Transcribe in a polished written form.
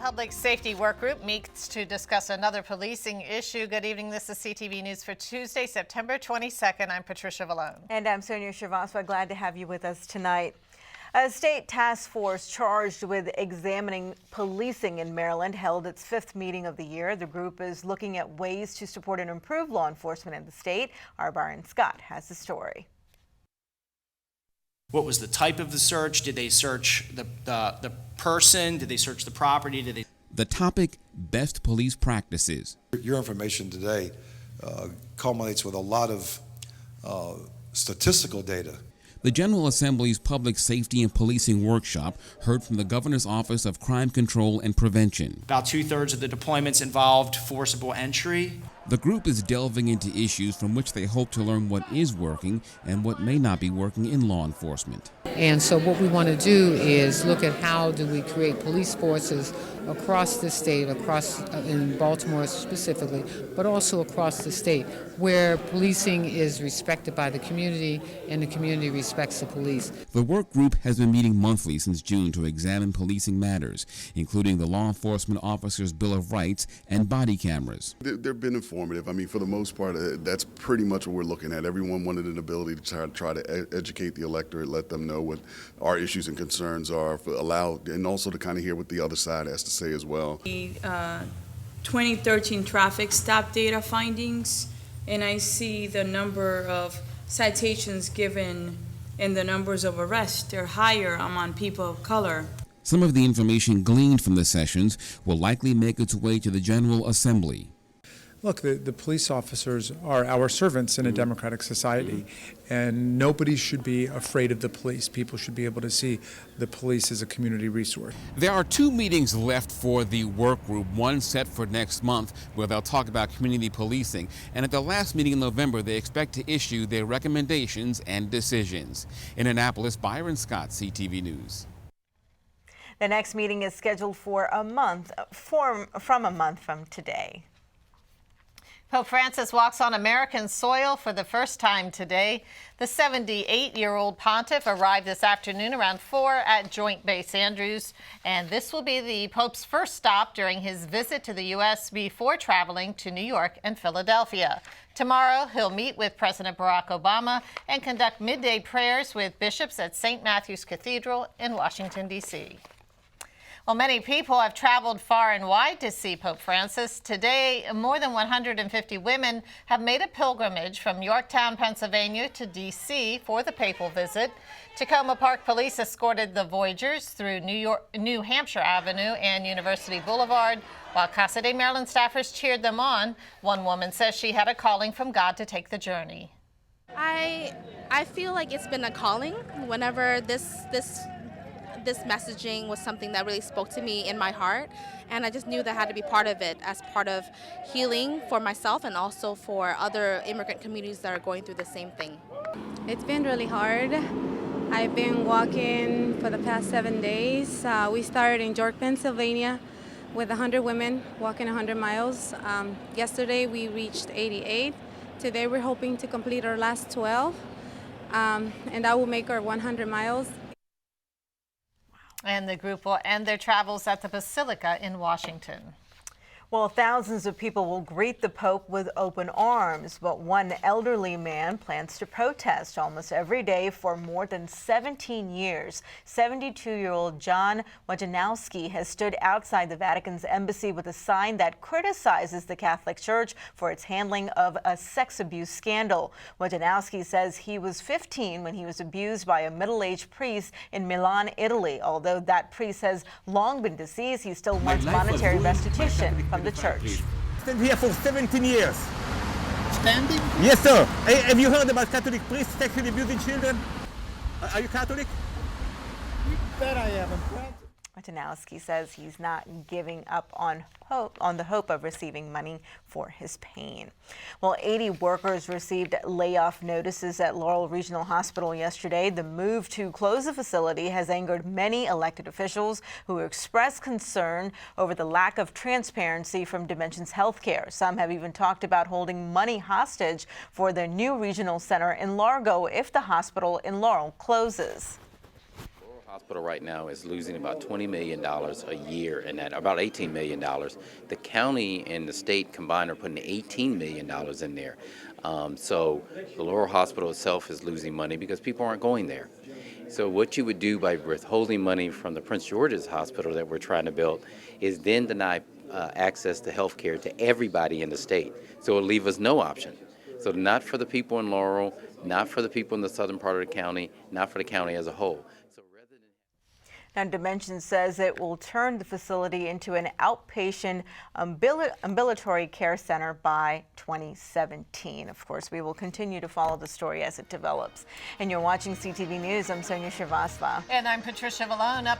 Public Safety Workgroup meets to discuss another policing issue. Good evening. This is CTV News for Tuesday, September 22nd. I'm Patricia Vallone. And I'm Sonia Shrivastava. Glad to have you with us tonight. A state task force charged with examining policing in Maryland held its 5th meeting of the year. The group is looking at ways to support and improve law enforcement in the state. Our Byron Scott has the story. What was the type of the search? Did they search the person? Did they search the property? The topic, best police practices. Your information today culminates with a lot of statistical data. The General Assembly's Public Safety and Policing Workshop heard from the Governor's Office of Crime Control and Prevention. About 2/3 of the deployments involved forcible entry. The group is delving into issues from which they hope to learn what is working and what may not be working in law enforcement. And so what we want to do is look at how do we create police forces across the state, in Baltimore specifically, but also across the state, where policing is respected by the community and the community respects the police. The work group has been meeting monthly since June to examine policing matters, including the Law Enforcement Officers' Bill of Rights and body cameras. They've been informative. I mean, for the most part, that's pretty much what we're looking at. Everyone wanted an ability to try to educate the electorate, let them know what our issues and concerns are, and also to kind of hear what the other side has to say as well. The 2013 traffic stop data findings, and I see the number of citations given and the numbers of arrests. They're higher among people of color. Some of the information gleaned from the sessions will likely make its way to the General Assembly. Look, the police officers are our servants in a democratic society, and nobody should be afraid of the police. People should be able to see the police as a community resource. There are 2 meetings left for the work group, one set for next month where they'll talk about community policing, and at the last meeting in November they expect to issue their recommendations and decisions. In Annapolis, Byron Scott, CTV News. The next meeting is scheduled for a month from today. Pope Francis walks on American soil for the first time today. The 78-year-old pontiff arrived this afternoon around 4 at Joint Base Andrews, and this will be the Pope's first stop during his visit to the U.S. before traveling to New York and Philadelphia. Tomorrow, he'll meet with President Barack Obama and conduct midday prayers with bishops at St. Matthew's Cathedral in Washington, D.C. Well, many people have traveled far and wide to see Pope Francis. Today, more than 150 women have made a pilgrimage from Yorktown, Pennsylvania to D.C. for the papal visit. Tacoma Park Police escorted the Voyagers through New Hampshire Avenue and University Boulevard, while Casa de Maryland staffers cheered them on. One woman says she had a calling from God to take the journey. I feel like it's been a calling whenever this messaging was something that really spoke to me in my heart, and I just knew that I had to be part of it as part of healing for myself and also for other immigrant communities that are going through the same thing. It's been really hard. I've been walking for the past 7 days. We started in York, Pennsylvania with 100 women walking 100 miles. Yesterday we reached 88. Today we're hoping to complete our last 12, and that will make our 100 miles. And the group will end their travels at the Basilica in Washington. Well, thousands of people will greet the Pope with open arms, but one elderly man plans to protest almost every day for more than 17 years. 72-year-old John Wajanowski has stood outside the Vatican's embassy with a sign that criticizes the Catholic Church for its handling of a sex abuse scandal. Wajanowski says he was 15 when he was abused by a middle-aged priest in Milan, Italy. Although that priest has long been deceased, he still wants monetary restitution from the church. Stand here for 17 years. Standing? Yes, sir. Have you heard about Catholic priests sexually abusing children? Are you Catholic? You bet I haven't. Wajanowski says he's not giving up on the hope of receiving money for his pain. Well, 80 workers received layoff notices at Laurel Regional Hospital yesterday. The move to close the facility has angered many elected officials who expressed concern over the lack of transparency from Dimensions Healthcare. Some have even talked about holding money hostage for their new regional center in Largo if the hospital in Laurel closes. Hospital right now is losing about $20 million a year, and that about $18 million. The county and the state combined are putting $18 million in there. So the Laurel Hospital itself is losing money because people aren't going there. So what you would do by withholding money from the Prince George's Hospital that we're trying to build is then deny access to health care to everybody in the state. So it'll leave us no option. So not for the people in Laurel, not for the people in the southern part of the county, not for the county as a whole. Now, Dimension says it will turn the facility into an outpatient ambulatory care center by 2017. Of course, we will continue to follow the story as it develops. And you're watching CTV News. I'm Sonia Srivastava. And I'm Patricia Vallone. Up